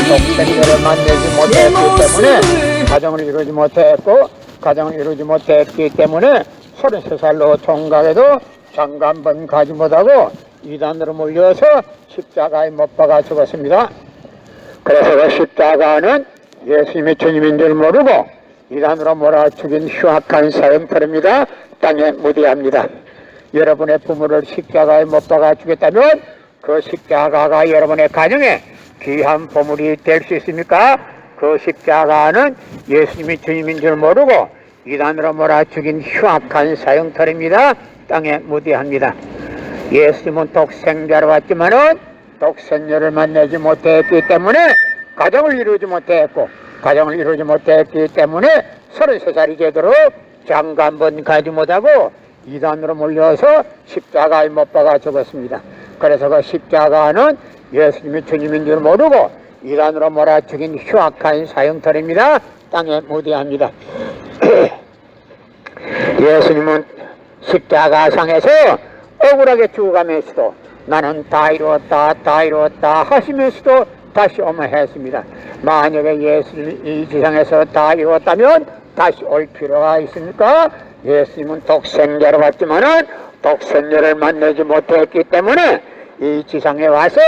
독생자를 만들지 못했기 때문에 가정을 이루지 못했고 가정을 이루지 못했기 때문에 33살로 총각에도 장가 한 번 가지 못하고 이단으로 몰려서 십자가에 못 박아 죽었습니다. 그래서 그 십자가는 예수님이 주님인 줄 모르고 이단으로 몰아 죽인 흉악한 사형터입니다. 땅에 무대합니다. 여러분의 부모를 십자가에 못 박아 주겠다면 그 십자가가 여러분의 가정에 귀한 보물이 될 수 있습니까? 그 십자가는 예수님이 주님인 줄 모르고 이단으로 몰아 죽인 흉악한 사형터입니다. 땅에 무대합니다. 예수님은 독생자로 왔지만은 독생녀를 만나지 못했기 때문에 가정을 이루지 못했고 가정을 이루지 못했기 때문에 33살이 되도록 장가 한 번 가지 못하고 이단으로 몰려서 십자가에 못 박아 죽었습니다. 그래서 그 십자가는 예수님이 주님인 줄 모르고 이단으로 몰아 죽인 흉악한 사형터입니다. 땅에 무대합니다. 예수님은 십자가상에서 억울하게 죽어가면서도 나는 다 이루었다 하시면서도 다시 오마 했습니다. 만약에 예수님이 이 지상에서 다 이루었다면 다시 올 필요가 있습니까? 예수님은 독생자로 왔지만은 독생녀를 만나지 못했기 때문에 이 지상에 와서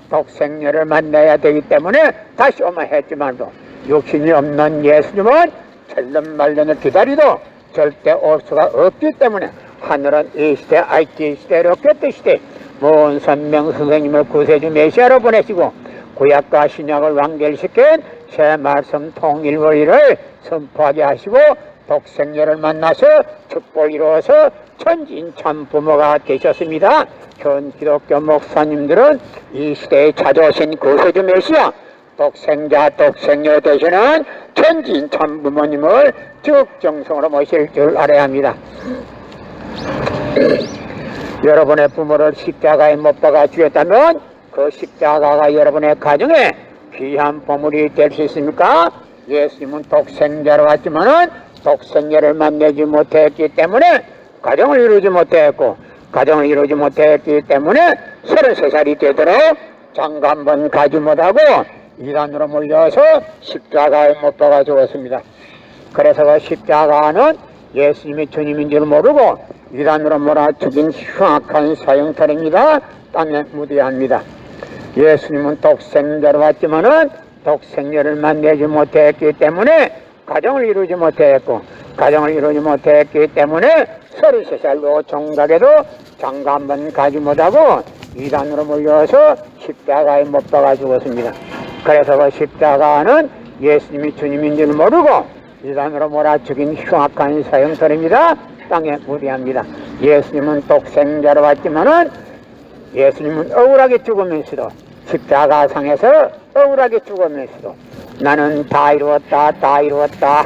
독생녀를 만나야 되기 때문에 다시 오마 했지만도 욕심이 없는 예수님은 천년만년을 기다리도 절대 올 수가 없기 때문에 하늘은 이 시대 IT 시대 로켓 시대 모은 선명 선생님을 구세주 메시아로 보내시고 구약과 신약을 완결시킨 새 말씀 통일 원리를 선포하게 하시고 독생녀를 만나서 축복 이루어서 천진 참 부모가 되셨습니다. 현 기독교 목사님들은 이 시대에 찾아오신 구세주 메시아 독생자 독생녀 되시는 천진 참 부모님을 적정성으로 모실 줄 알아야 합니다. 여러분의 부모를 십자가에 못 박아 주겠다면 그 십자가가 여러분의 가정에 귀한 보물이 될 수 있습니까? 예수님은 독생자로 왔지만은 독생녀를 만나지 못했기 때문에 가정을 이루지 못했고 가정을 이루지 못했기 때문에 33살이 되도록 장가 한 번 가지 못하고 이단으로 몰려서 십자가에 못 박아 죽었습니다. 그래서 그 십자가는 예수님이 주님인 줄 모르고 이단으로 몰아 죽인 흉악한 사형터입니다. 땅에 무대합니다. 예수님은 독생자로 왔지만은 독생녀를 만나지 못했기 때문에 가정을 이루지 못했고 가정을 이루지 못했기 때문에 33살로 총각에도 장가 한 번 가지 못하고 이단으로 몰려서 십자가에 못 박아 죽었습니다. 그래서 그 십자가는 예수님이 주님인 줄 모르고 이단으로 몰아 죽인 흉악한 사형터입니다. 땅에 무대합니다. 예수님은 독생자로 왔지만은 예수님은 억울하게 죽으면서도 십자가상에서 억울하게 죽으면서도 나는 다 이루었다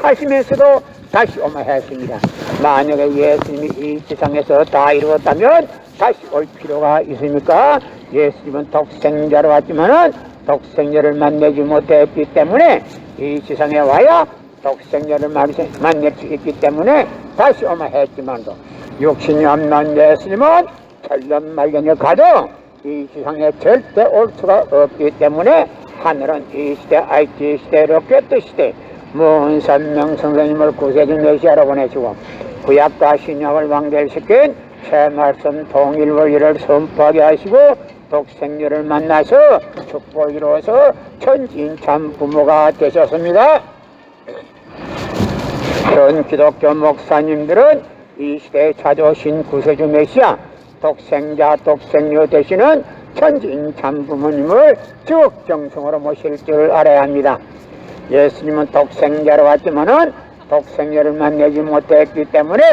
하시면서도 다시 오마 했습니다. 만약에 예수님이 이 지상에서 다 이루었다면 다시 올 필요가 있습니까? 예수님은 독생자로 왔지만은 독생녀를 만나지 못했기 때문에 이 지상에 와야 독생녀를 만날 수 있기 때문에 다시 오마 했지만도 욕심이 없는 예수님은 천년만년을 가도 이 지상에 절대 올 수가 없기 때문에 하늘은 이 시대 IT 시대 로켓 시대 모은 선명 선생님을 구세주 메시아로 보내시고 구약과 신약을 완결시킨 새 말씀 통일 원리를 선포하게 하시고 독생녀를 만나서 축복 이루어서 천진참 부모가 되셨습니다. 현 기독교 목사님들은 이 시대에 찾아오신 구세주 메시아 독생자 독생녀 되시는 천진참 부모님을 적정성으로 모실 줄 알아야 합니다. 예수님은 독생자로 왔지만은 독생녀를 만나지 못했기 때문에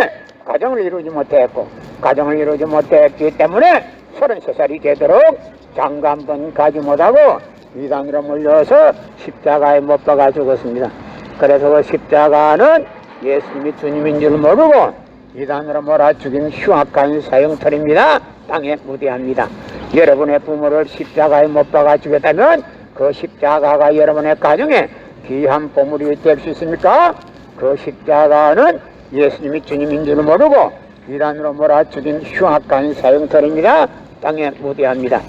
가정을 이루지 못했고 가정을 이루지 못했기 때문에 33살이 되도록 장가 한 번 가지 못하고 이단으로 몰려서 십자가에 못 박아 죽었습니다. 그래서 그 십자가는 예수님이 주님인 줄 모르고 이단으로 몰아 죽인 흉악한 사형터입니다. 땅에 무대합니다. 여러분의 부모를 십자가에 못 박아 주겠다면 그 십자가가 여러분의 가정에 귀한 보물이 될 수 있습니까? 그 십자가는 예수님이 주님인 줄 모르고 이단으로 몰아 죽인 흉악한 사형터입니다. 땅에 무대합니다.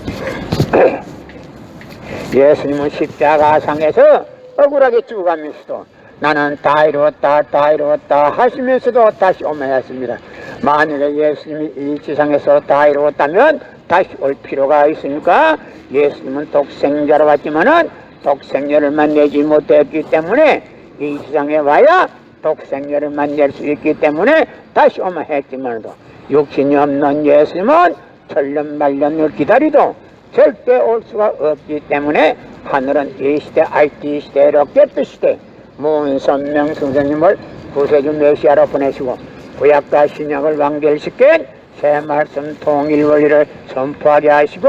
예수님은 십자가상에서 억울하게 죽어가면서도 나는 다 이루었다 다 이루었다 하시면서도 다시 오매했습니다. 만약에 예수님이 이 지상에서 다 이루었다면 다시 올 필요가 있습니까? 예수님은 독생자로 왔지만은 독생자를 만나지 못했기 때문에 이 지상에 와야 독생자를 만날 수 있기 때문에 다시 오마 했지만도 육신이 없는 예수님은 천년만년을 기다리도 절대 올 수가 없기 때문에 하늘은 이 시대 IT 시대 로켓 시대 문선명 선생님을 구세주 메시아로 보내시고 구약과 신약을 완결시킨 새 말씀 통일 원리를 선포하게 하시고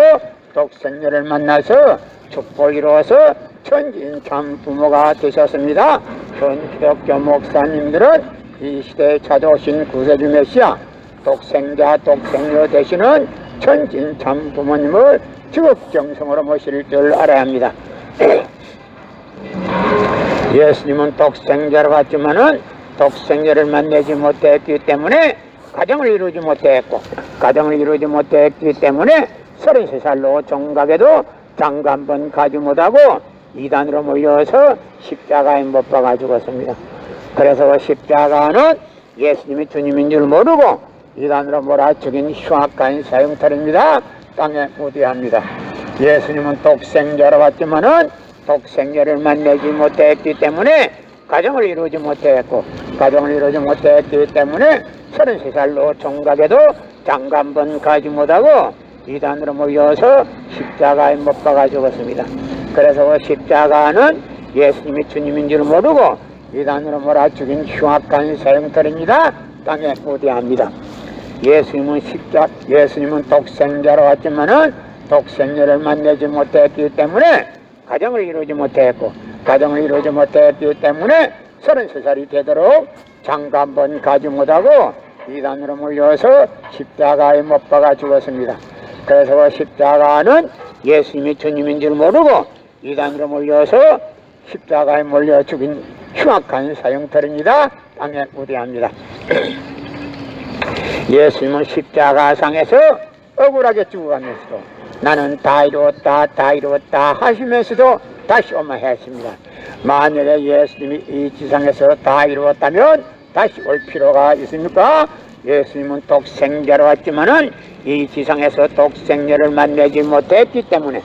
독생자를 만나서 축복을 이루어서 천진 참 부모가 되셨습니다. 현 기독교 목사님들은 이 시대에 찾아오신 구세주 메시아 독생자 독생녀 되시는 천진 참 부모님을 지극정성으로 모실 줄 알아야 합니다. 예수님은 독생자로 왔지만은 독생자를 만나지 못했기 때문에 가정을 이루지 못했고 가정을 이루지 못했기 때문에 33살로 종각에도 장가 한 번 가지 못하고 이단으로 몰려서 십자가에 못 박아 죽었습니다. 그래서 십자가는 예수님이 주님인 줄 모르고 이단으로 몰아 죽인 흉악한 사형탈입니다. 땅에 무대합니다. 예수님은 독생자로 왔지만은 독생자를 만나지 못했기 때문에 가정을 이루지 못했고 가정을 이루지 못했기 때문에 33살로 종각에도 장가 한 번 가지 못하고 이단으로 몰려서 십자가에 못 박아 죽었습니다. 그래서 십자가는 예수님이 주님인 줄 모르고 이단으로 몰아 죽인 흉악한 사형탈입니다. 땅에 무대합니다. 예수님은 독생자로 왔지만은 독생자를 만나지 못했기 때문에 가정을 이루지 못했고 가정을 이루지 못했기 때문에 33살이 되도록 장가 한 번 가지 못하고 이단으로 몰려서 십자가에 못 박아 죽었습니다. 그래서 십자가는 예수님이 주님인 줄 모르고 이단으로 몰려서 십자가에 몰려 죽인 흉악한 사형탈입니다. 땅에 무대합니다. 예수님은 십자가상에서 억울하게 죽어가면서도 나는 다 이루었다 다 이루었다 하시면서도 다시 오마했습니다. 만약에 예수님이 이 지상에서 다 이루었다면 다시 올 필요가 있습니까? 예수님은 독생자로 왔지만은 이 지상에서 독생자를 만나지 못했기 때문에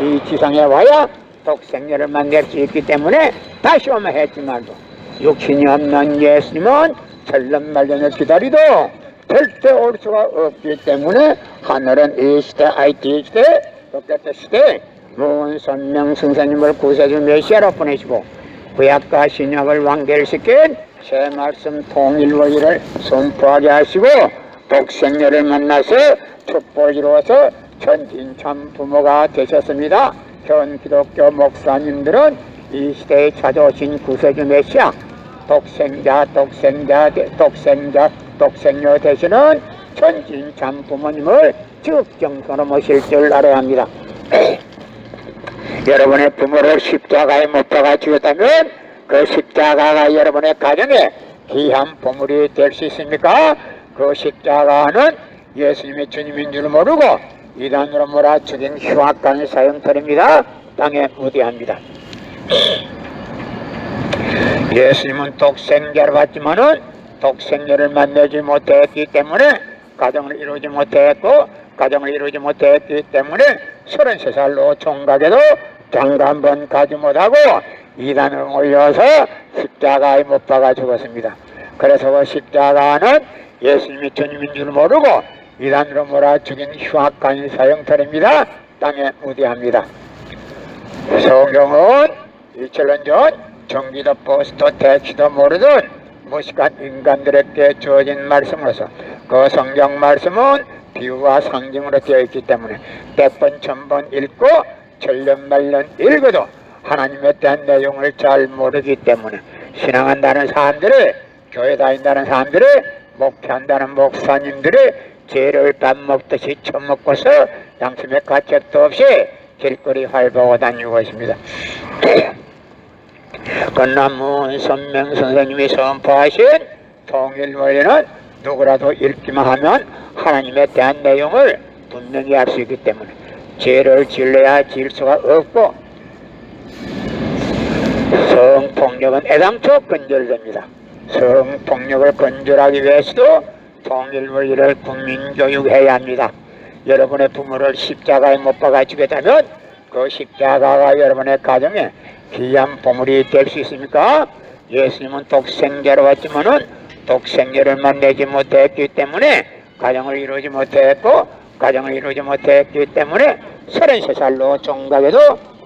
이 지상에 와야 독생자를 만날 수 있기 때문에 다시 오마했지만도 육신이 없는 예수님은 천년만년을 기다리도 절대 올 수가 없기 때문에 하늘은 이 시대 IT 시대 로켓 시대 문선명 선생님을 구세주 메시아로 보내시고 구약과 신약을 완결시킨 새 말씀 통일 원리를 선포하게 하시고 독생녀를 만나서 축복을 이루어서 천진참 부모가 되셨습니다. 현 기독교 목사님들은 이 시대에 찾아오신 구세주 메시아 독생녀 되시는 천진참 부모님을 적정성으로 모실 줄 알아야 합니다. 여러분의 부모를 십자가에 못 박아 죽였다면 그 십자가가 여러분의 가정에 귀한 보물이 될 수 있습니까? 그 십자가는 예수님이 주님인 줄 모르고 이단으로 몰아 죽인 흉악한 사형탈입니다. 땅에 무대합니다. 예수님은 독생자를 받지만은 독생자를 만나지 못했기 때문에 가정을 이루지 못했고 가정을 이루지 못했기 때문에 33살로 총각에도 장가 한 번 가지 못하고 이단을 올려서 십자가에 못 박아 죽었습니다. 그래서 그 십자가는 예수님이 주님인 줄 모르고 이단으로 몰아 죽인 흉악한 사형탈입니다. 땅에 무대합니다. 성경은 2000년 전 전기도 버스도 택시도 모르던 무식한 인간들에게 주어진 말씀으로서 그 성경 말씀은 비유와 상징으로 되어 있기 때문에 100번 1000번 읽고 천년만년 읽어도 하나님에 대한 내용을 잘 모르기 때문에 신앙한다는 사람들이 교회 다닌다는 사람들이 목회한다는 목사님들이 죄를 밥 먹듯이 처먹고서 양심의 가책도 없이 길거리 활보고 다니고 있습니다. 그러나 문선명 선생님이 선포하신 통일 원리는 누구라도 읽기만 하면 하나님에 대한 내용을 분명히 알 수 있기 때문에 죄를 지을래야 지을 수가 없고 성통력은 애당초 건절됩니다. 성통력을 건절하기 위해서도 통일원리를 국민교육해야 합니다. 여러분의 부모를 십자가에 못 박아 죽였다면 그 십자가가 여러분의 가정에 귀한 보물이 될 수 있습니까? 예수님은 독생자로 왔지만은 독생자를 만나지 못했기 때문에 가정을 이루지 못했고, 가정을 이루지 못했기 때문에 33살로 종각에도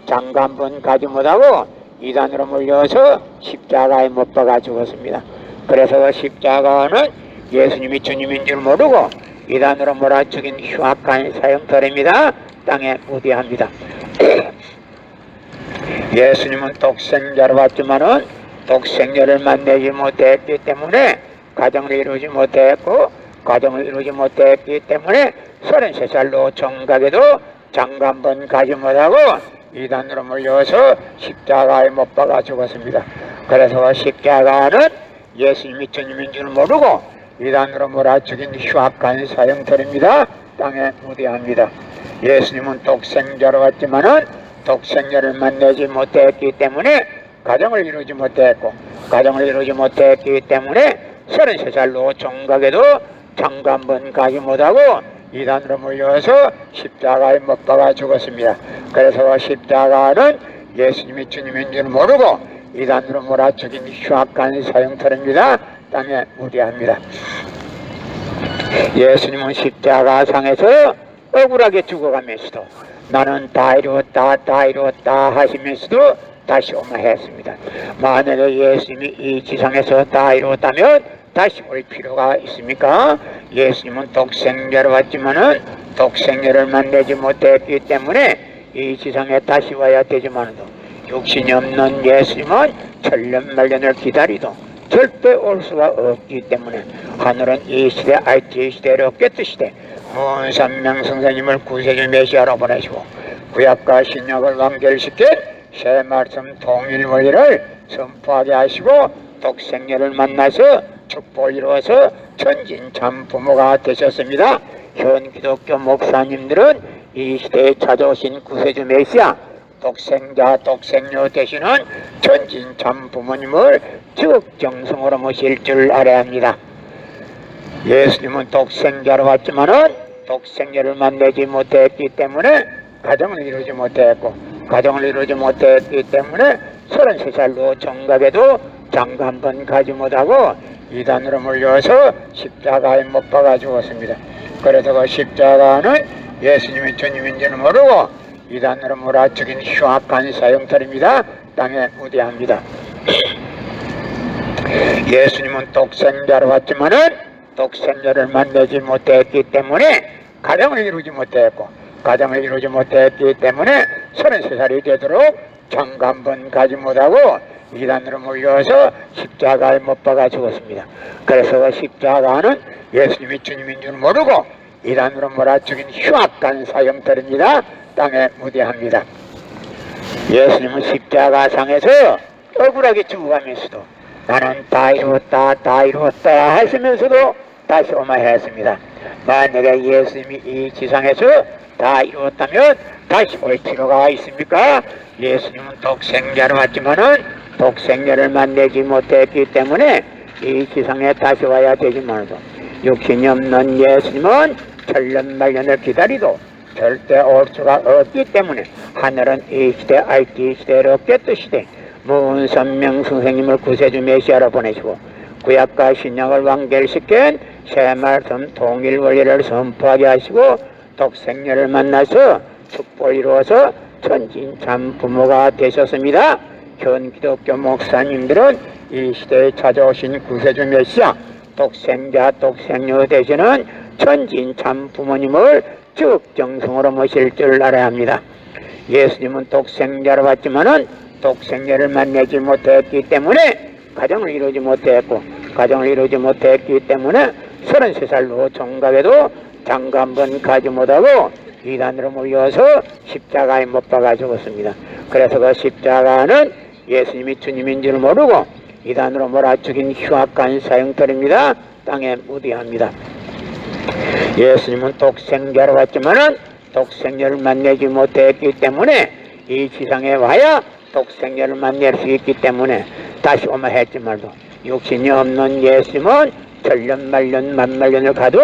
장가 한 번 가지 못하고 이단으로 몰려서 십자가에 못 박아 죽었습니다. 그래서 십자가는 예수님이 주님인 줄 모르고 이단으로 몰아 죽인 흉악한 사형터입니다. 땅에 무대합니다. 예수님은 독생자로 왔지만은 독생자를 만나지 못했기 때문에 가정을 이루지 못했고, 가정을 이루지 못했기 때문에 33살로 종각에도 장가 한 번 가지 못하고 이단으로 몰려서 십자가에 못 박아 죽었습니다. 그래서 십자가는 예수님이 주님인 줄 모르고 이단으로 몰아 죽인 흉악한 사형터입니다. 땅에 무대합니다. 예수님은 독생자로 왔지만은 독생자를 만나지 못했기 때문에 가정을 이루지 못했고, 가정을 이루지 못했기 때문에 33살로 종각에도 장가 한 번 가지 못하고 이단으로 몰려서 십자가에 못 박아 죽었습니다. 그래서 십자가는 예수님이 주님인 줄 모르고 이단으로 몰아 죽인 흉악한 사형터입니다. 땅에 무대합니다. 예수님은 십자가상에서 억울하게 죽어가면서도 나는 다 이루었다, 다 이루었다 하시면서도 다시 오마 했습니다. 만약에 예수님이 이 지상에서 다 이루었다면 다시 올 필요가 있습니까? 예수님은 독생자로 왔지만은 독생자를 만나지 못했기 때문에 이 지상에 다시 와야 되지만도 육신이 없는 예수님은 천년만년을 기다리도 절대 올 수가 없기 때문에 하늘은 이 시대 알지 시대로 깨뜨시되 문산명성사님을 구세주 메시아로 보내시고 구약과 신약을 완결시킨 새 말씀 통일원리를 선포하게 하시고 독생자를 만나서 축복을 이루어서 천진참 부모가 되셨습니다. 현 기독교 목사님들은 이 시대에 찾아오신 구세주 메시아 독생자 독생녀 되시는 천진참 부모님을 적정성으로 모실 줄 알아야 합니다. 예수님은 독생자로 왔지만은 독생자를 만나지 못했기 때문에 가정을 이루지 못했고, 가정을 이루지 못했기 때문에 33살로 종각에도 장가 한 번 가지 못하고 이단으로 몰려서 십자가에 못 박아 죽었습니다. 그래서 그 십자가는 예수님이 주님인 줄 모르고 이단으로 몰아 죽인 흉악한 사형터입니다. 땅에 무대합니다. 예수님은 독생자로 왔지만은 독생자를 만나지 못했기 때문에 가정을 이루지 못했고, 가정을 이루지 못했기 때문에 33살이 되도록 장가 한 번 가지 못하고 이단으로 몰려서 십자가에 못 박아 죽었습니다. 그래서 그 십자가는 예수님이 주님인 줄 모르고 이단으로 몰아 죽인 흉악한 사형터입니다. 땅에 무대합니다. 예수님은 십자가상에서 억울하게 죽어가면서도 나는 다 이루었다, 다 이루었다 하시면서도 다시 오마 했습니다. 만약에 예수님이 이 지상에서 다 이루었다면 다시 올 필요가 있습니까? 예수님은 독생자로 왔지만은 독생자를 만나지 못했기 때문에 이 지상에 다시 와야 되지만도 육신이 없는 예수님은 천년만년을 기다리도 절대 올 수가 없기 때문에 하늘은 이 시대 알지 시대로 깨뜨시되 문선명 선생님을 구세주 메시아로 보내시고 구약과 신약을 완결시킨 새말씀 통일원리를 선포하게 하시고 독생녀를 만나서 축복을 이루어서 천진참 부모가 되셨습니다. 현 기독교 목사님들은 이 시대에 찾아오신 구세주 메시아 독생자 독생녀 되시는 천진참 부모님을 적정성으로 모실 줄 알아야 합니다. 예수님은 독생자로 왔지만은 독생자를 만나지 못했기 때문에 가정을 이루지 못했고, 가정을 이루지 못했기 때문에 33살로 종각에도 장가 한 번 가지 못하고 이단으로 몰려서 십자가에 못 박아 죽었습니다. 그래서 그 십자가는 예수님이 주님인 줄 모르고 이단으로 몰아 죽인 흉악한 사형터입니다. 땅에 무대합니다. 예수님은 독생자로 왔지만은 독생자를 만나지 못했기 때문에 이 지상에 와야 독생자를 만날 수 있기 때문에 다시 오마 했지 말도 육신이 없는 예수님은 천년 만년 만만년을 가도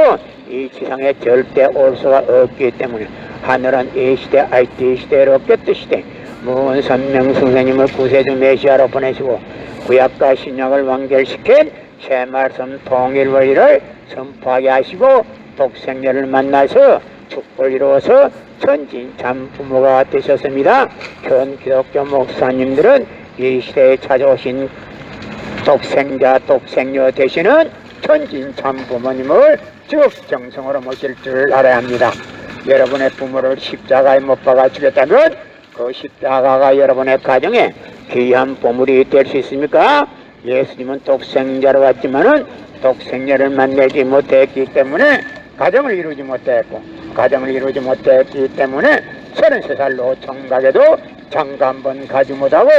이 지상에 절대 올 수가 없기 때문에 하늘은 이 시대 IT 시대로 없겠듯 시대 무은 선명 선생님을 구세주 메시아로 보내시고 구약과 신약을 완결시킨 새 말씀 통일 원리를 선포하게 하시고 독생녀를 만나서 축복을 이루어서 천진참 부모가 되셨습니다. 현 기독교 목사님들은 이 시대에 찾아오신 독생자 독생녀 되시는 천진참 부모님을 적정성으로 모실 줄 알아야 합니다. 여러분의 부모를 십자가에 못 박아 주겠다면 그 십자가가 여러분의 가정에 귀한 보물이 될 수 있습니까? 예수님은 독생자로 왔지만은 독생녀를 만나지 못했기 때문에 가정을 이루지 못했고 가정을 이루지 못했기 때문에 33살로 총각에도 장가 한 번 가지 못하고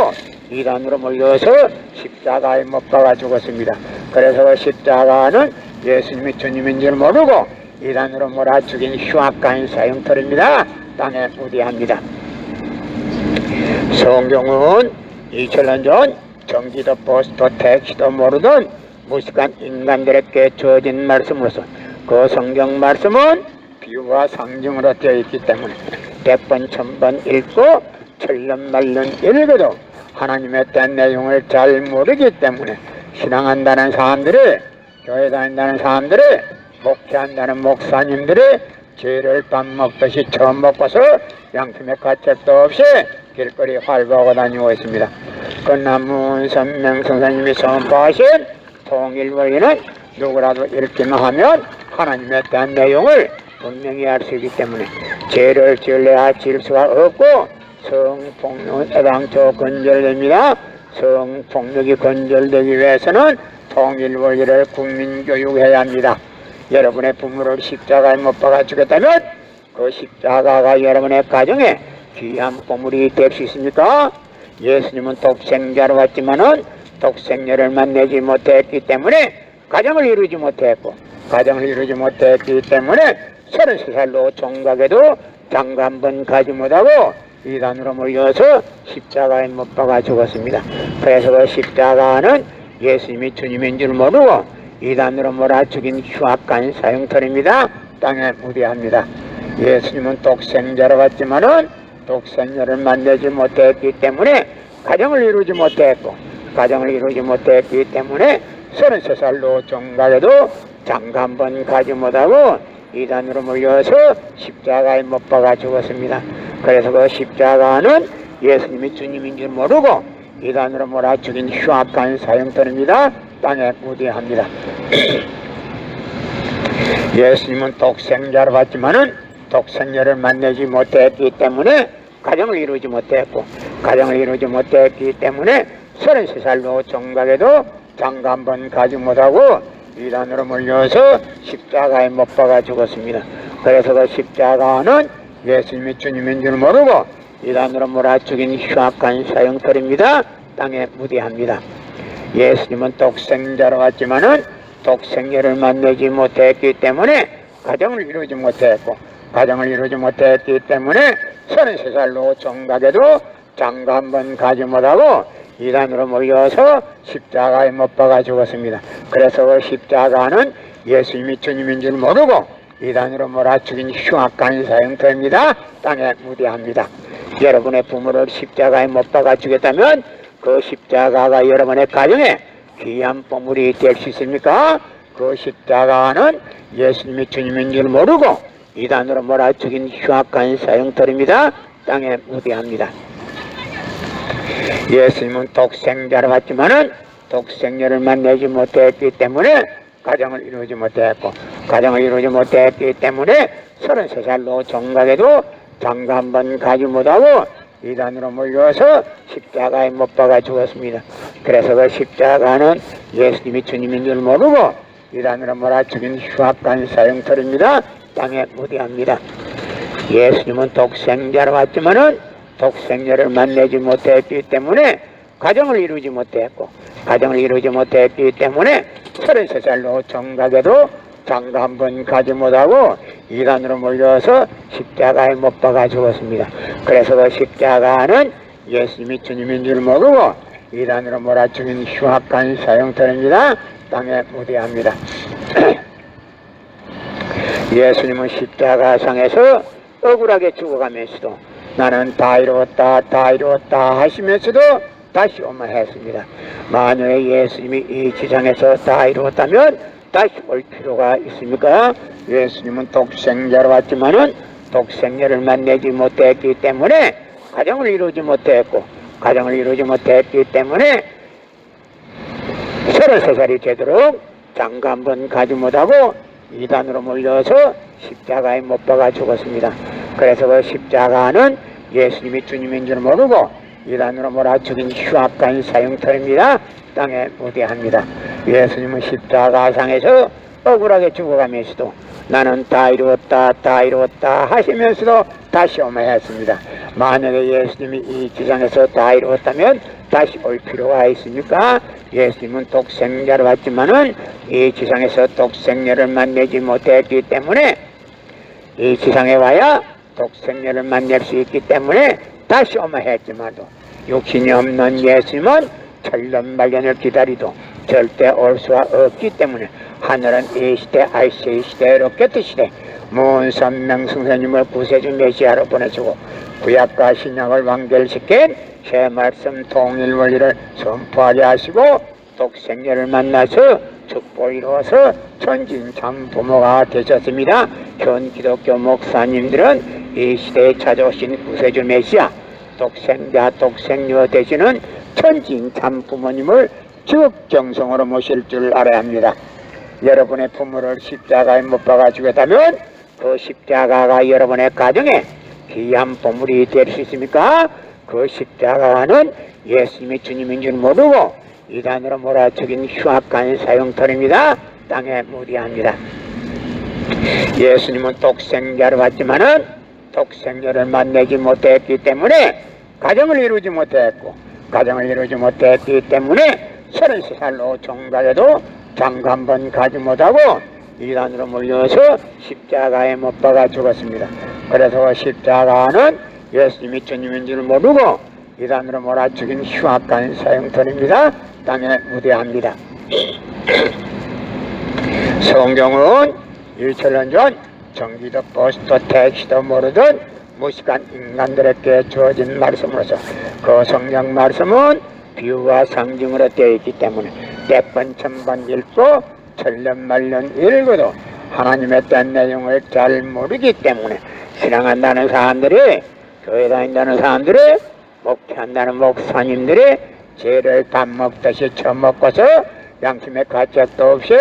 이단으로 몰려서 십자가에 못 박아 죽었습니다. 그래서 십자가는 예수님이 주님인 줄 모르고 이단으로 몰아 죽인 흉악한 사형털입니다. 땅에 무대합니다. 성경은 2000년 전 전기도 버스도 택시도 모르던 무식한 인간들에게 주어진 말씀으로서 그 성경 말씀은 비유와 상징으로 되어 있기 때문에 100번 1000번 읽고 천년 말년 읽어도 하나님의 된 내용을 잘 모르기 때문에 신앙한다는 사람들이 교회 다닌다는 사람들이 목회한다는 목사님들이 죄를 밥 먹듯이 처음 먹고서 양심의 가책도 없이 길거리 활보하고 다니고 있습니다. 그 남문 선명 선생님이 선포하신 통일 원리는 누구라도 읽기만 하면 하나님에 대한 내용을 분명히 알 수 있기 때문에 죄를 지을래야 지을 수가 없고 성폭력은 애당초 건절됩니다. 성폭력이 건절되기 위해서는 통일 원리를 국민교육해야 합니다. 여러분의 부모를 십자가에 못 박아 주겠다면 그 십자가가 여러분의 가정에 귀한 보물이 될 수 있습니까? 예수님은 독생자로 왔지만은 독생녀를 만나지 못했기 때문에 가정을 이루지 못했고 가정을 이루지 못했기 때문에 33살로 총각에도 장가 한 번 가지 못하고 이단으로 몰려서 십자가에 못 박아 죽었습니다. 그래서 그 십자가는 예수님이 주님인 줄 모르고 이단으로 몰아 죽인 흉악한 사형털입니다. 땅에 무대합니다. 예수님은 독생자로 왔지만은 독생녀를 만나지 못했기 때문에 가정을 이루지 못했고 가정을 이루지 못했기 때문에 33살로 종각에도 장가 한 번 가지 못하고 이단으로 몰려서 십자가에 못 박아 죽었습니다. 그래서 그 십자가는 예수님이 주님인 줄 모르고 이단으로 몰아 죽인 흉악한 사형터입니다. 땅에 무대합니다. 예수님은 독생자로 왔지만은 독생녀를 만나지 못했기 때문에 가정을 이루지 못했고 가정을 이루지 못했기 때문에 33살로 종각에도 장가 한 번 가지 못하고 이단으로 몰려서 십자가에 못 박아 죽었습니다. 그래서 그 십자가는 예수님이 주님인 줄 모르고 이단으로 몰아 죽인 흉악한 사형털입니다. 땅에 무대합니다. 예수님은 독생자로 왔지만은 독생녀를 만나지 못했기 때문에 가정을 이루지 못했고 가정을 이루지 못했기 때문에 33살로 종각에도 장가 한 번 가지 못하고 이단으로 몰려서 십자가에 못 박아 죽었습니다. 그래서 그 십자가는 예수님이 주님인 줄 모르고 이단으로 몰아 죽인 흉악한 사형터입니다. 땅에 무대합니다. 여러분의 부모를 십자가에 못 박아 주겠다면 그 십자가가 여러분의 가정에 귀한 보물이 될 수 있습니까? 그 십자가는 예수님이 주님인 줄 모르고 이단으로 몰아 죽인 흉악한 사형터입니다. 땅에 무대합니다. 예수님은 독생자로 왔지만은 독생녀를 만나지 못했기 때문에 가정을 이루지 못했고 가정을 이루지 못했기 때문에 33살로 종각에도 장가 한 번 가지 못하고 이단으로 몰려서 십자가에 못 박아 죽었습니다. 그래서 그 십자가는 예수님이 주님인 줄 모르고 이단으로 몰아 죽인 흉악한 사형터입니다. 땅에 무대합니다. 예수님은 독생자로 왔지만은 독생녀를 만나지 못했기 때문에 가정을 이루지 못했고 가정을 이루지 못했기 때문에 33살로 종각에도 장가 한 번 가지 못하고 이단으로 몰려서 십자가에 못 박아 죽었습니다. 그래서 그 십자가는 예수님이 주님인 줄 모르고 이단으로 몰아죽인 흉악한 사형터입니다. 땅에 무대합니다. 예수님은 십자가상에서 억울하게 죽어가면서도 나는 다 이루었다 다 이루었다 하시면서도 다시 오만했습니다. 만약에 예수님이 이 지상에서 다 이루었다면 다시 올 필요가 있습니까? 예수님은 독생자로 왔지만은 독생자를 만나지 못했기 때문에 가정을 이루지 못했고, 가정을 이루지 못했기 때문에 33살이 되도록 장가 한번 가지 못하고 이단으로 몰려서 십자가에 못 박아 죽었습니다. 그래서 그 십자가는 예수님이 주님인 줄 모르고 이단으로 몰아 죽인 흉악한 사형터입니다. 땅에 무대합니다. 예수님은 십자가상에서 억울하게 죽어가면서도 나는 다 이루었다 다 이루었다 하시면서도 다시 오매했습니다. 만약에 예수님이 이 지상에서 다 이루었다면 다시 올 필요가 있습니까? 예수님은 독생자로 왔지만은 이 지상에서 독생자를 만나지 못했기 때문에 이 지상에 와야 독생자를 만날 수 있기 때문에 다시 오매했지만도 육신이 없는 예수님은 천년만년을 기다리도 절대 올 수가 없기 때문에 하늘은 이 시대 알시 시대 로켓 시대 문선명승선님을 구세주 메시아로 보내주고 구약과 신약을 완결시킨 새 말씀 통일 원리를 선포하게 하시고 독생자를 만나서 축복을 이루어서 천진참 부모가 되셨습니다. 현 기독교 목사님들은 이 시대에 찾아오신 구세주 메시아 독생자 독생녀 되시는 천진참 부모님을 적정성으로 모실 줄 알아야 합니다. 여러분의 부모를 십자가에 못 박아 주겠다면 그 십자가가 여러분의 가정에 귀한 보물이 될 수 있습니까? 그 십자가는 예수님이 주님인 줄 모르고 이단으로 몰아쳐긴 흉악한 사형터입니다. 땅에 무디합니다. 예수님은 독생자로 왔지만은 독생자를 만나지 못했기 때문에 가정을 이루지 못했고, 가정을 이루지 못했기 때문에 33살로 종가에도 장가 한번 가지 못하고 이단으로 몰려서 십자가에 못 박아 죽었습니다. 그래서 십자가는 예수님이 주님인 줄 모르고 이단으로 몰아 죽인 흉악한 사형터입니다. 땅에 무대합니다. 성경은 2000년 전 전기도 버스도 택시도 모르던 무식한 인간들에게 주어진 말씀으로서 그 성경 말씀은 비유와 상징으로 되어 있기 때문에 100번 1000번 읽고 천년만년 읽어도 하나님의 뜻 내용을 잘 모르기 때문에 신앙한다는 사람들이, 교회 다닌다는 사람들이, 목회한다는 목사님들이 죄를 밥 먹듯이 처먹고서 양심의 가책도 없이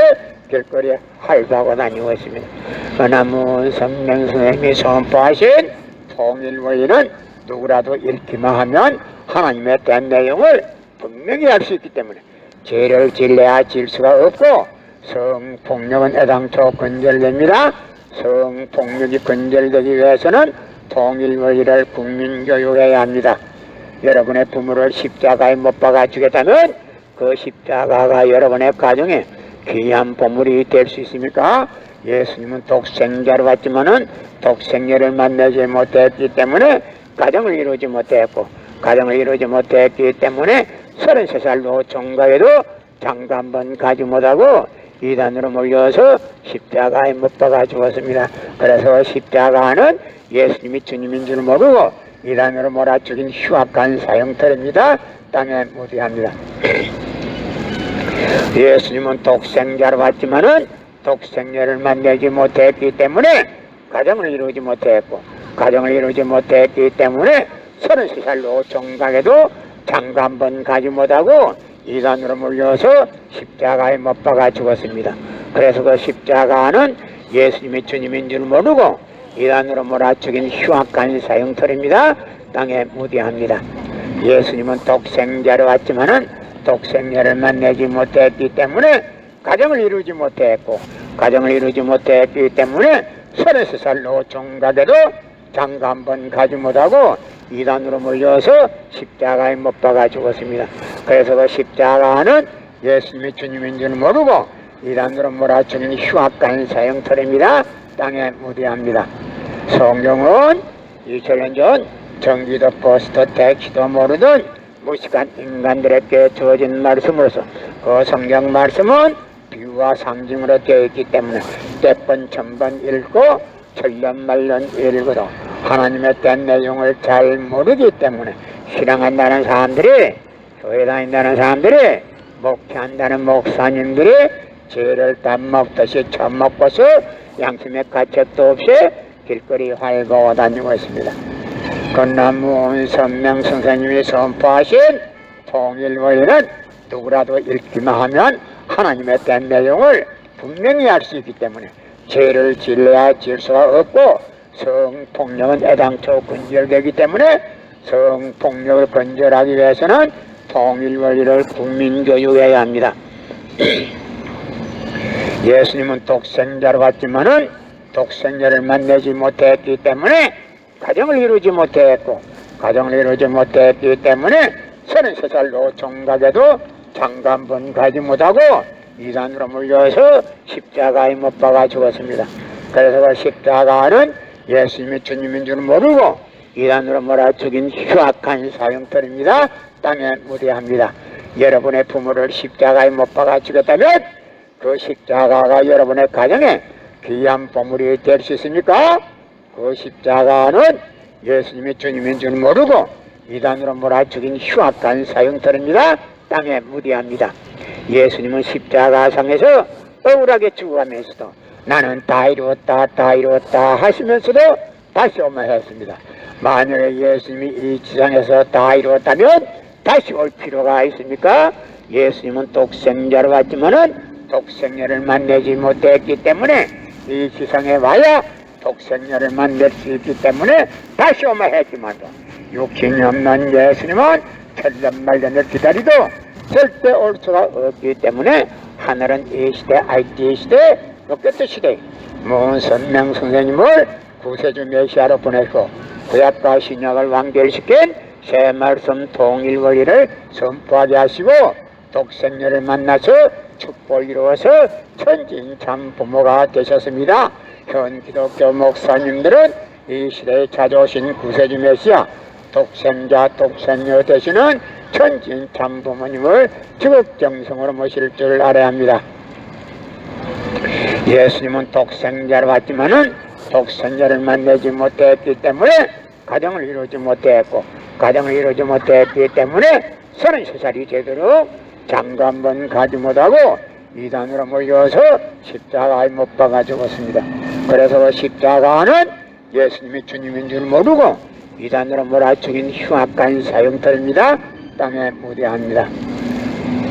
길거리에 활보하고 다니고 있습니다. 그러나 문선명선생님이 선포하신 통일원리는 누구라도 읽기만 하면 하나님의 뜻 내용을 분명히 알 수 있기 때문에 죄를 질래야 질 수가 없고 성폭력은 애당초 근절됩니다. 성폭력이 근절되기 위해서는 통일원리를 국민교육해야 합니다. 여러분의 부모를 십자가에 못 박아 주겠다면 그 십자가가 여러분의 가정에 귀한 보물이 될 수 있습니까? 예수님은 독생자로 왔지만은 독생자를 만나지 못했기 때문에 가정을 이루지 못했고, 가정을 이루지 못했기 때문에 33살로 종가에도 장가 한번 가지 못하고 이단으로 몰려서 십자가에 못 박아 죽었습니다. 그래서 십자가는 예수님이 주님인 줄 모르고 이단으로 몰아 죽인 흉악한 사형터입니다. 땅에 무디합니다. 예수님은 독생자로 왔지만은 독생자를 만나지 못했기 때문에 가정을 이루지 못했고, 가정을 이루지 못했기 때문에 33살로 종각에도 장가 한번 가지 못하고 이단으로 몰려서 십자가에 못 박아 죽었습니다. 그래서 그 십자가는 예수님이 주님인 줄 모르고 이단으로 몰아 죽인 흉악한 사형터입니다. 땅에 무디합니다. 예수님은 독생자로 왔지만은 독생자를 만나지 못했기 때문에 가정을 이루지 못했고, 가정을 이루지 못했기 때문에 33살로 종각에도 장가 한번 가지 못하고 이단으로 몰려서 십자가에 못 박아 죽었습니다. 그래서 그 십자가는 예수님이 주님인 줄 모르고 이단으로 몰아치는 흉악한 사형터입니다. 땅에 무대합니다. 성경은 2000년 전 전기도 버스도 택시도 모르던 무식한 인간들에게 주어진 말씀으로서 그 성경 말씀은 비유와 상징으로 되어 있기 때문에 때번 천번 읽고 천년만년 읽어도 하나님의 된 내용을 잘 모르기 때문에 신앙한다는 사람들이, 교회 다닌다는 사람들이, 목회한다는 목사님들이 죄를 다 먹듯이 처먹고서 양심의 가책도 없이 길거리 활보하고 다니고 있습니다. 건나무 선명 선생님이 선포하신 통일원리는 누구라도 읽기만 하면 하나님의 된 내용을 분명히 알 수 있기 때문에 죄를 질러야 질 수가 없고, 성폭력은 애당초 근절되기 때문에 성폭력을 근절하기 위해서는 통일원리를 국민교육해야 합니다. 예수님은 독생자로 왔지만은 독생자를 만나지 못했기 때문에 가정을 이루지 못했고, 가정을 이루지 못했기 때문에 33살 노총각에도 장가 한 번 가지 못하고 이단으로 물려서 십자가에 못 박아 죽었습니다. 그래서 그 십자가는 예수님이 주님인 줄 모르고 이단으로 몰아 죽인 흉악한 사형터입니다. 땅에 무대합니다. 여러분의 부모를 십자가에 못 박아 죽였다면 그 십자가가 여러분의 가정에 귀한 보물이 될 수 있습니까? 그 십자가는 예수님이 주님인 줄 모르고 이단으로 몰아 죽인 흉악한 사형터입니다. 땅에 무대합니다. 예수님은 십자가상에서 억울하게 죽어가면서도 나는 다 이루었다 다 이루었다 하시면서도 다시 오마했습니다. 만약에 예수님이 이 지상에서 다 이루었다면 다시 올 필요가 있습니까? 예수님은 독생자로 왔지만은 독생자를 만나지 못했기 때문에 이 지상에 와야 독생자를 만날 수 있기 때문에 다시 오마했지만도 육신이 없는 예수님은 천년만년을 기다리도 절대 올 수가 없기 때문에 하늘은 이 시대, IT 시대, 로켓 시대 모은 선명 선생님을 구세주 메시아로 보내고 구약과 신약을 완결시킨 새 말씀 통일원리를 선포하게 하시고 독생녀를 만나서 축복을 이루어서 천진참 부모가 되셨습니다. 현 기독교 목사님들은 이 시대에 찾아오신 구세주 메시아 독생자 독생녀 되시는 천진참 부모님을 지극정성으로 모실 줄 알아야 합니다. 예수님은 독생자로 왔지만은 독생자를 만나지 못했기 때문에 가정을 이루지 못했고, 가정을 이루지 못했기 때문에 33살이 제대로 장가 한 번 가지 못하고 이단으로 몰려서 십자가에 못 박아 죽었습니다. 그래서 그 십자가는 예수님이 주님인 줄 모르고 이단으로 몰아 죽인 흉악한 사형터입니다. 땅에 무대합니다.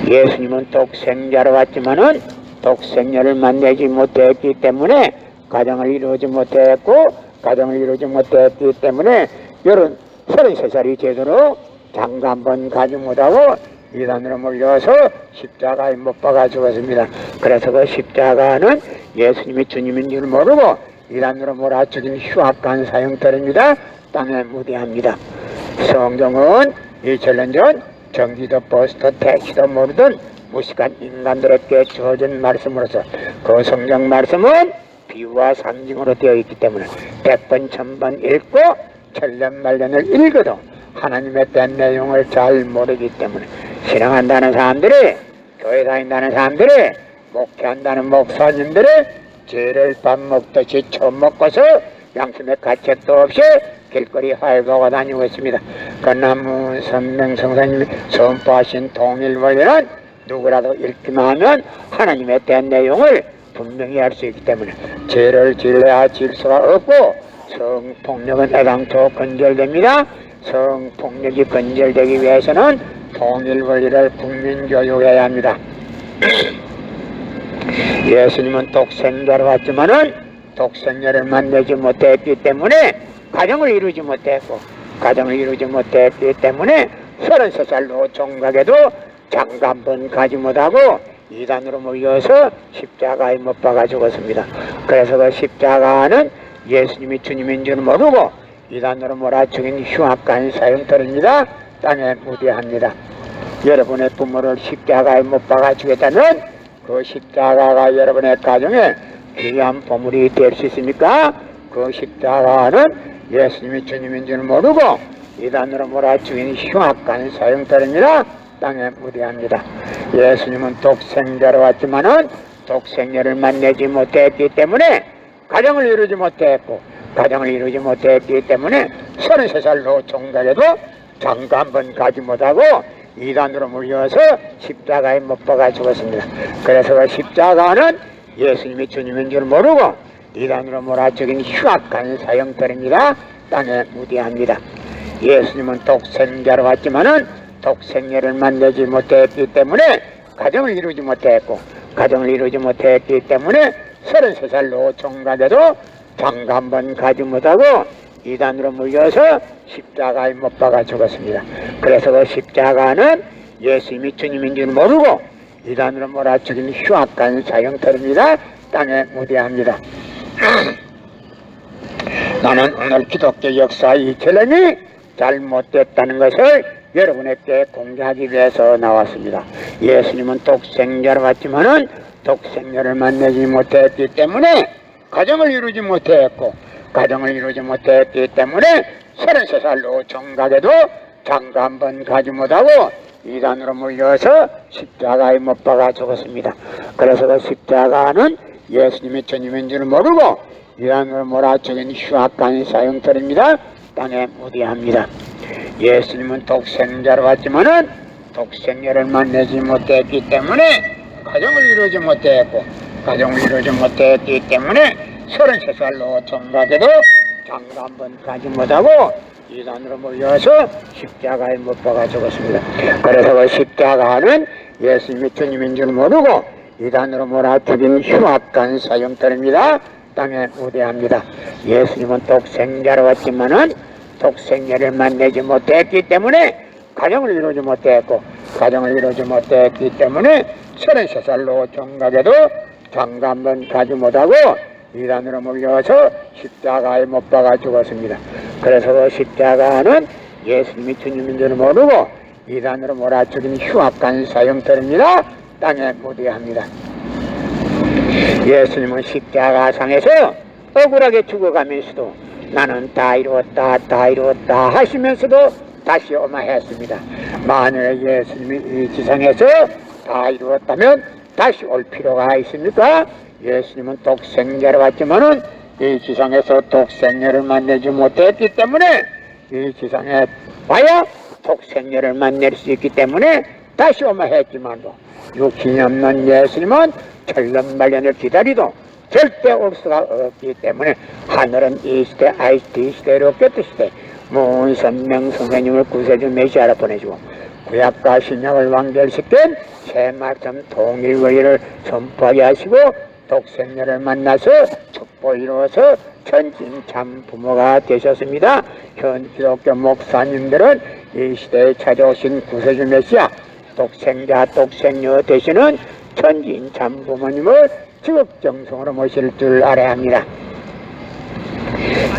예수님은 독생자로 왔지만은 독생자를 만나지 못했기 때문에 가정을 이루지 못했고, 가정을 이루지 못했기 때문에 33살이 제대로 장가 한 번 가지 못하고 이단으로 몰려서 십자가에 못 박아 죽었습니다. 그래서 그 십자가는 예수님이 주님인 줄 모르고 이단으로 몰아 죽인 흉악한 사형터입니다. 땅에 무대합니다. 성경은 2000년 전 전기도 버스도 택시도 모르던 무식한 인간들에게 주어진 말씀으로서 그 성경 말씀은 비유와 상징으로 되어 있기 때문에 100번 1000번 읽고 천년만년을 읽어도 하나님의 된 내용을 잘 모르기 때문에 신앙한다는 사람들이, 교회 다닌다는 사람들이, 목회한다는 목사님들이 죄를 밥 먹듯이 처먹고서 양심의 가책도 없이 길거리 활보하고 다니고 있습니다. 건나무 선명 성사님이 선포하신 통일원리는 누구라도 읽기만 하면 하나님의 된 내용을 분명히 알 수 있기 때문에 죄를 질러야 질 수가 없고, 성폭력은 애당초 근절됩니다. 성폭력이 근절되기 위해서는 통일원리를 국민교육해야 합니다. 예수님은 독생자로 왔지만은 독생자를 만나지 못했기 때문에 가정을 이루지 못했고, 가정을 이루지 못했기 때문에 33살 노총각에도 장가 한 번 가지 못하고 이단으로 몰려서 십자가에 못 박아 죽었습니다. 그래서 그 십자가는 예수님이 주님인 줄 모르고 이단으로 몰아 죽인 흉악한 사형터입니다. 땅에 무대합니다. 여러분의 부모를 십자가에 못 박아 죽였다면 그 십자가가 여러분의 가정에 귀한 보물이 될 수 있습니까? 그 십자가는 예수님이 주님인 줄 모르고 이단으로 몰아죽인 흉악한 사형터입니다. 땅에 무대합니다. 예수님은 독생자로 왔지만은 독생녀를 만나지 못했기 때문에 가정을 이루지 못했고, 가정을 이루지 못했기 때문에 33살로 종각에도 장가 한 번 가지 못하고 이단으로 물려서 십자가에 못 박아 죽었습니다. 그래서 그 십자가는 예수님이 주님인 줄 모르고 이단으로 몰아죽인 흉악한 사형터입니다. 땅에 무대합니다. 예수님은 독생자로 왔지만은 독생녀를 만나지 못했기 때문에 가정을 이루지 못했고, 가정을 이루지 못했기 때문에 33살로 종각에도 장가 한 번 가지 못하고 이단으로 물려서 십자가에 못 박아 죽었습니다. 그래서 그 십자가는 예수님이 주님인 줄 모르고 이단으로 몰아죽인 흉악한 사형터입니다. 땅에 무대합니다. 나는 오늘 기독교 역사의 이철lem이 잘못됐다는 것을 여러분에게 공개하기 위해서 나왔습니다. 예수님은 독생자로 왔지만은 독생녀를 만나지 못했기 때문에 가정을 이루지 못했고, 가정을 이루지 못했기 때문에 33살로 종각에도 장가 한 번 가지 못하고 이단으로 물려서 십자가에 못 박아 죽었습니다. 그래서 그 십자가는 예수님이 주님인 줄 모르고 이단으로 몰아죽인 흉악한 사형터입니다. 땅에 무대합니다. 예수님은 독생자로 왔지만은 독생녀를 만나지 못했기 때문에 가정을 이루지 못했고, 가정을 이루지 못했기 때문에 33살로 종각에도 장가 한 번 가지 못하고 이단으로 몰려서 십자가에 못 박아 죽었습니다. 그래서 그 십자가는 예수님이 주님인 줄 모르고 이단으로 몰아 죽인 흉악한 사형터입니다. 땅에 무대합니다. 예수님은 독생자로 왔지만은 독생녀를 만나지 못했기 때문에 가정을 이루지 못했고, 가정을 이루지 못했기 때문에 33살로 종각에도 장가 한 번 가지 못하고 이단으로 몰려서 십자가에 못 박아 죽었습니다. 그래서 그 십자가는 예수님이 주님인 줄 모르고 이단으로 몰아 죽인 흉악한 사형터입니다. 땅에 무대합니다. 예수님은 십자가상에서 억울하게 죽어가면서도 나는 다 이루었다, 다 이루었다 하시면서도 다시 오마했습니다. 만일 예수님이 이 지상에서 다 이루었다면 다시 올 필요가 있습니까? 예수님은 독생자로 왔지만은 이 지상에서 독생녀를 만나지 못했기 때문에 이 지상에 와야 독생녀를 만날 수 있기 때문에 다시 오마했지만도 육신이 없는 예수님은 천년만년을 기다리도 절대 올 수가 없기 때문에 하늘은 이 시대 이 시대로 껴뜨시되 무선명 성령님을 구세주 메시아로 보내주고 구약과 신약을 완결시킨 새 말씀 통일 권리를 선포하게 하시고 독생녀를 만나서 축복 이루어서 천진참 부모가 되셨습니다. 현 기독교 목사님들은 이 시대에 찾아오신 구세주 메시아 독생자 독생녀 되시는 천진참 부모님을 지극정성으로 모실 줄 알아야 합니다.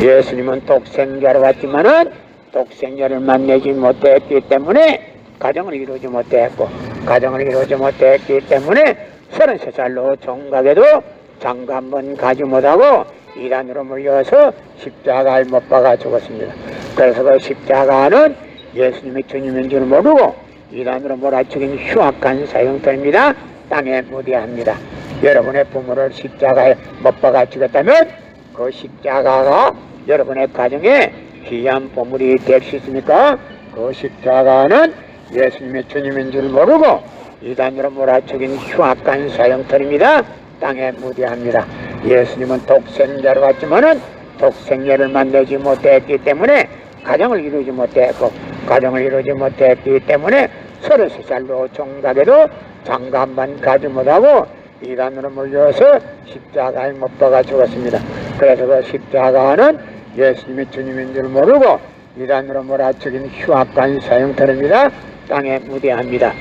예수님은 독생자로 왔지만은 독생녀를 만나지 못했기 때문에 가정을 이루지 못했고, 가정을 이루지 못했기 때문에 33살로 종각에도 장가 한 번 가지 못하고 이단으로 물려서 십자가에 못 박아 죽었습니다. 그래서 그 십자가는 예수님이 주님인 줄 모르고 이단으로 몰아죽인 흉악한 사형터입니다. 땅에 무대합니다. 여러분의 부모를 십자가에 못 박아 죽였다면 그 십자가가 여러분의 가정에 귀한 보물이 될 수 있습니까? 그 십자가는 예수님의 주님인 줄 모르고 이단으로 몰아죽인 흉악한 사형터입니다. 땅에 무대합니다. 예수님은 독생자로 왔지만은 독생녀를 만나지 못했기 때문에 가정을 이루지 못했고, 가정을 이루지 못했기 때문에 33살로 종각에도 장가 한 번 가지 못하고 이단으로 물려서 십자가에 못 박아 죽었습니다. 그래서 그 십자가는 예수님이 주님인 줄 모르고 이단으로 몰아죽인 흉악한 사형터입니다. 땅에 무대합니다.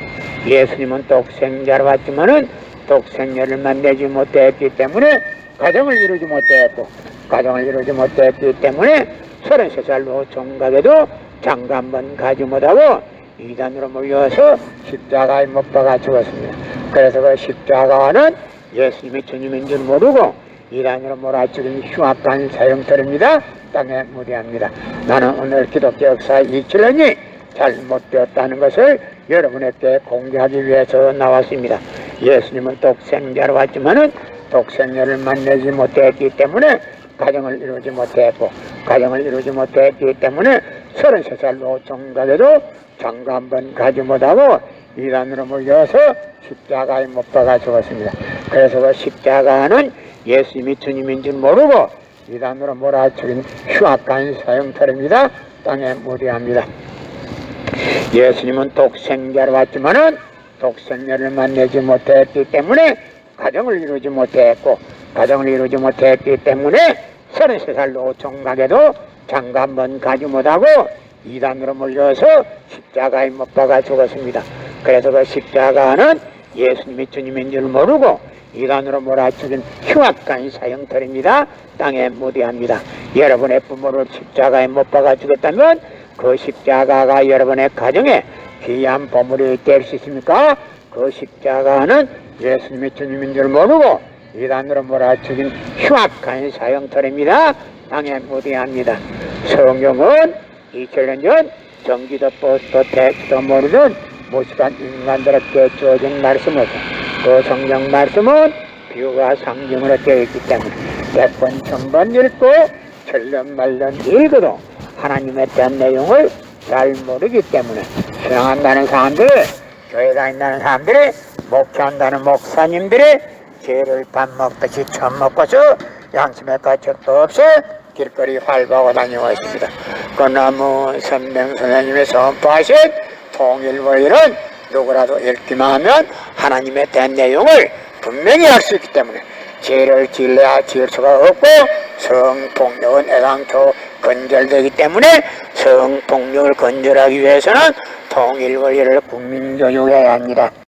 예수님은 독생자로 왔지만은 독생녀를 만나지 못했기 때문에 가정을 이루지 못했고, 가정을 이루지 못했기 때문에 33살로 종각에도 장가 한 번 가지 못하고 이단으로 몰려서 십자가에 못 박아 죽었습니다. 그래서 그 십자가는 예수님이 주님인 줄 모르고 이단으로 몰아치긴 흉악한 사형터입니다. 땅에 무대합니다. 나는 오늘 기독교 역사 27년이 잘못되었다는 것을 여러분에게 공개하기 위해서 나왔습니다. 예수님은 독생자로 왔지만은 독생자를 만나지 못했기 때문에 가정을 이루지 못했고, 가정을 이루지 못했기 때문에 33살 노총각에도 장가 한번 가지 못하고 이단으로 몰려서 십자가에 못 박아 죽었습니다. 그래서 그 십자가는 예수님이 주님인 줄 모르고 이단으로 몰아치긴 흉악한 사형터입니다. 땅에 무대합니다. 예수님은 독생자로 왔지만은 독생자를 만나지 못했기 때문에 가정을 이루지 못했고, 가정을 이루지 못했기 때문에 33살 노총각에도 장가 한번 가지 못하고 이단으로 몰려서 십자가에 못 박아 죽었습니다. 그래서 그 십자가는 예수님이 주님인 줄 모르고 이단으로 몰아치긴 흉악한 사형터입니다. 땅에 무대합니다. 여러분의 부모를 십자가에 못 박아 주겠다면 그 십자가가 여러분의 가정에 귀한 보물이 될 수 있습니까? 그 십자가는 예수님이 주님인 줄 모르고 이단으로 몰아치긴 흉악한 사형터입니다. 땅에 무대합니다. 성경은 2000년 전 전기도 버스도 택시도 모르는 무식한 인간들에게 주어진 말씀으로 그 성경 말씀은 비유와 상징으로 되어 있기 때문에 100번 1000번 읽고 천년만년 읽어도 하나님에 대한 내용을 잘 모르기 때문에 신앙한다는 사람들이, 교회 다닌다는 사람들이, 목회한다는 목사님들이 죄를 밥 먹듯이 처음 먹고서 양심의 가책도 없이 길거리 활보하고 다니고 있습니다. 그 나무 선명 선생님이 선포하신 통일원리는 누구라도 읽기만 하면 하나님에 대한 내용을 분명히 알 수 있기 때문에 죄를 지어야 지을 수가 없고 성폭력은 애당초 건절되기 때문에 성폭력을 건절하기 위해서는 통일원리를 국민교육해야 합니다.